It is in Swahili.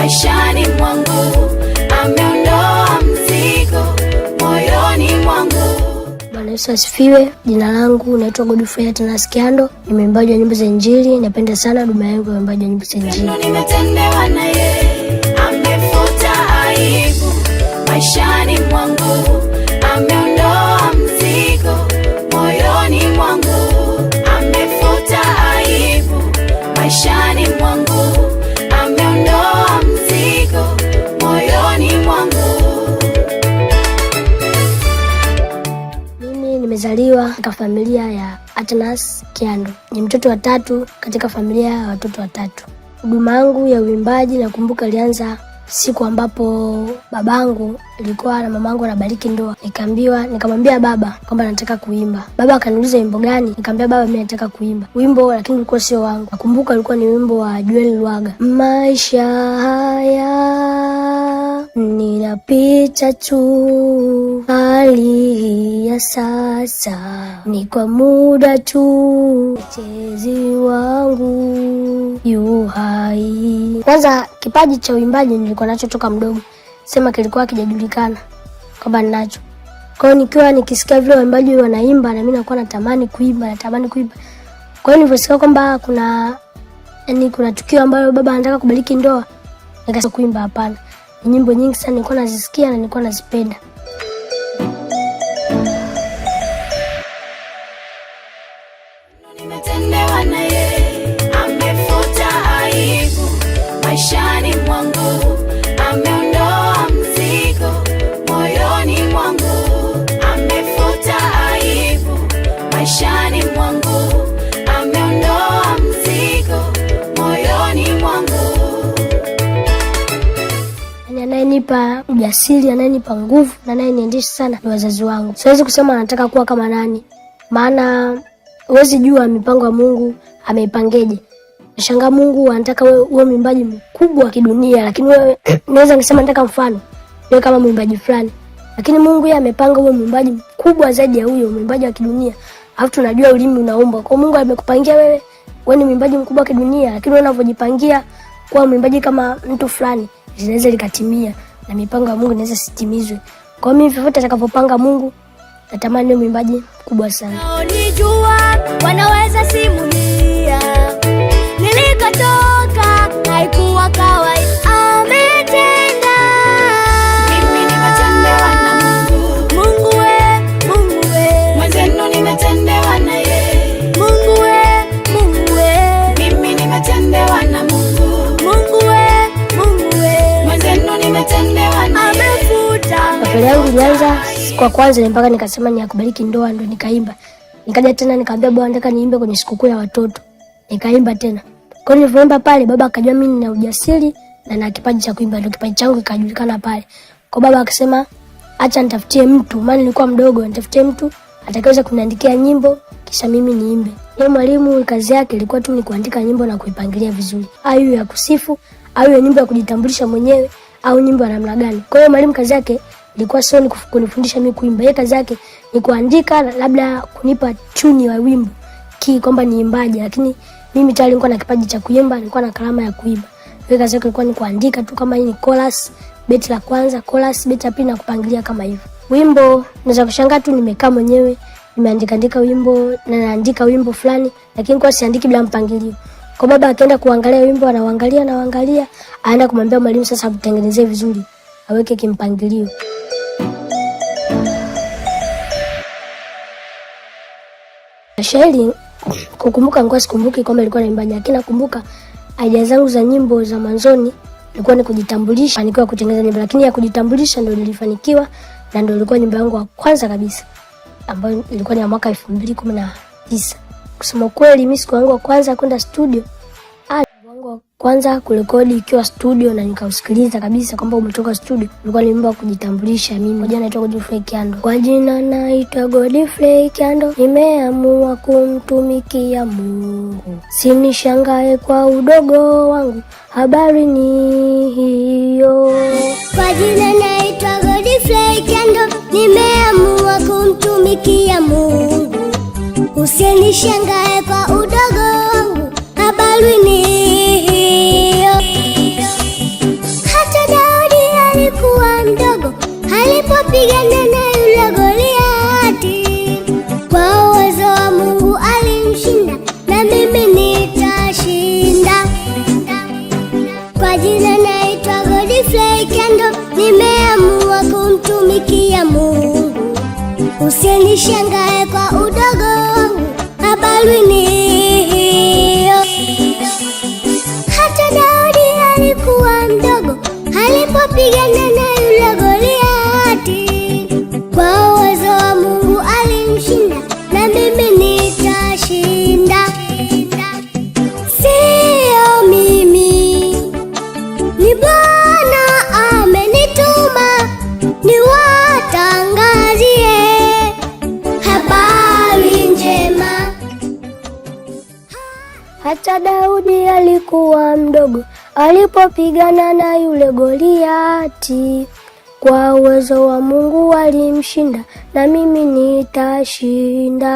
maishani mwangu, ameondoa mzigo moyoni mwangu. Bwana Yesu asifiwe. Jina langu naitwa Godfrey Athanas Kiando. Ni mwimbaji wa nyimbo za Injili. Napenda sana huduma yangu ya mwimbaji wa nyimbo za Injili. Nimetendewa na yeye, amefuta aibu maishani mwangu, ameondoa mzigo moyoni mwangu, amefuta aibu maishani mwangu, ameondoa mzigo moyoni mwangu. Mimi nimezaliwa katika familia ya Athanas Kiando. Ni mtoto wa tatu katika familia ya watoto watatu. Huduma yangu ya uimbaji nakumbuka ilianza siku ambapo babangu ilikuwa na mamangu anabariki ndoa. Nikamwambia baba kwamba nataka kuimba. Baba akaniuliza wimbo gani? Nikamwambia baba, mimi nataka kuimba. Wimbo lakini ulikuwa sio wangu. Nakumbuka ulikuwa ni wimbo wa Joel Lwaga. Maisha haya ninapita tu, hali ya sasa ni kwa muda tu, mchezi wangu yu hai. Kwanza kipaji cha uimbaji nilikuwa nacho toka mdogo. Sema kilikuwa kijajulikana kwamba ninacho. Kwa hiyo nikiwa nikisikia vile waimbaji wanaimba na mimi nakuwa natamani kuimba. Kwa hiyo niliposikia kwamba kuna tukio ambalo baba anataka kubariki ndoa, nikasema kuimba hapana. Ni nyimbo nyingi sana nilikuwa nazisikia na nilikuwa nazipenda. Nimetendewa na yeye, amefuta aibu maishani mwangu, ameondoa mzigo moyoni mwangu, amefuta aibu maishani mwangu, ameondoa mzigo moyoni mwangu. Anayenipa ujasiri, anayenipa nguvu na anayeniendesha sana ni wazazi wangu. Siwezi kusema nataka kuwa kama nani, maana huwezi jua mipango ya Mungu ameipangeje. Nashangaa Mungu anataka wewe mwimbaji mkubwa kidunia, lakini wewe naweza nisema nataka mfano wewe kama mwimbaji fulani, lakini Mungu yeye amepanga wewe mwimbaji mkubwa zaidi ya huyo mwimbaji wa kidunia. Alafu tunajua ulimi unaomba. Kwa Mungu amekupangia wewe ni mwimbaji mkubwa kidunia, lakini wewe unavyojipangia kuwa mwimbaji kama mtu fulani, linaweza likatimia na mipango ya Mungu inaweza sitimizwe. Kwa mimi vyovyote atakapopanga Mungu, natamani ni mwimbaji mkubwa sana. Unijua wanaweza simulia nilikotoka, haikuwa kawaida, ametenda. Mimi nimetendewa na Mungu. Mungu we mwenzenu, nimetendewa na yeye. Mungu we mimi nimetendewa na Mungu. Mungu we mwenzenu, nimetendewa na amefuta. Safari yangu ilianza kwa kwanza ni mpaka nikasema ni akubariki ndoa, ndo nikaimba. Nikaja tena nikamwambia bwana nataka niimbe kwenye sikukuu ya watoto. Nikaimba tena. Kwa hiyo nilipoimba pale baba akajua mimi nina ujasiri na na kipaji cha kuimba, ndio kipaji changu kikajulikana pale. Kwa baba akasema acha nitafutie mtu, maana nilikuwa mdogo, nitafutie mtu atakayeweza kuniandikia nyimbo kisha mimi niimbe. Yeye mwalimu kazi yake ilikuwa tu ni kuandika nyimbo na kuipangilia vizuri. Ayu ya kusifu, au ya nyimbo ya kujitambulisha mwenyewe, au nyimbo ya namna gani. Kwa hiyo mwalimu kazi yake ilikuwa sio ni kunifundisha mimi kuimba. Yeye kazi yake ni kuandika, labda kunipa tuni wa wimbo kwamba niimbaje, lakini mimi tayari nilikuwa na kipaji cha kuimba, nilikuwa na kalama ya kuimba. Yeye kazi yake ilikuwa ni kuandika tu kama hii ni chorus, beti la kwanza, chorus, beti ya pili na kupangilia kama hivyo. Wimbo naweza kushangaa tu nimekaa mwenyewe, nimeandika wimbo na naandika wimbo fulani, lakini kwa siandiki bila mpangilio. Kwa baba akaenda kuangalia wimbo, anaangalia, aenda kumwambia mwalimu sasa tutengenezee vizuri, aweke kimpangilio. Shairi kukumbuka ngoja sikumbuki kwamba ilikuwa naimbaje, lakini nakumbuka idea zangu za nyimbo za mwanzoni ilikuwa ni kujitambulisha, nilikuwa kutengeneza nyimbo, lakini ya kujitambulisha ndio nilifanikiwa na ndio ilikuwa nyimbo yangu ya kwanza kabisa ambayo ilikuwa ni ya mwaka 2019. Kusema kweli mimi siku yangu ya kwanza kwenda studio, kwanza kurekodi ikiwa studio na nikausikiliza kabisa kwamba umetoka studio, nilikuwa nimeomba kujitambulisha mimi. Kwa jina naitwa Godfrey Kiando. Kwa jina naitwa Godfrey Kiando, nimeamua kumtumikia Mungu. Sinishangae kwa udogo wangu, habari ni hiyo. Kwa jina naitwa Godfrey Kiando, nimeamua kumtumikia Mungu. Usinishangae kwa udogo wangu, habari ni hiyo. alipopigana na yule Goliati, kwa uwezo wa Mungu alimshinda, na mimi nitashinda. Kwa jina naitwa Godfrey Kendo, nimeamua kumtumikia Mungu. Usinishangae kwa udogo wangu, habari ni hiyo. Hata Daudi alikuwa mdogo alipopigana na yule Goliati, kwa uwezo wa Mungu alimshinda, na mimi nitashinda. Sio mimi, ni Bwana amenituma niwatangazie habari njema. Hata Daudi alikuwa mdogo alipopigana na yule Goliati, kwa uwezo wa Mungu alimshinda, na mimi nitashinda.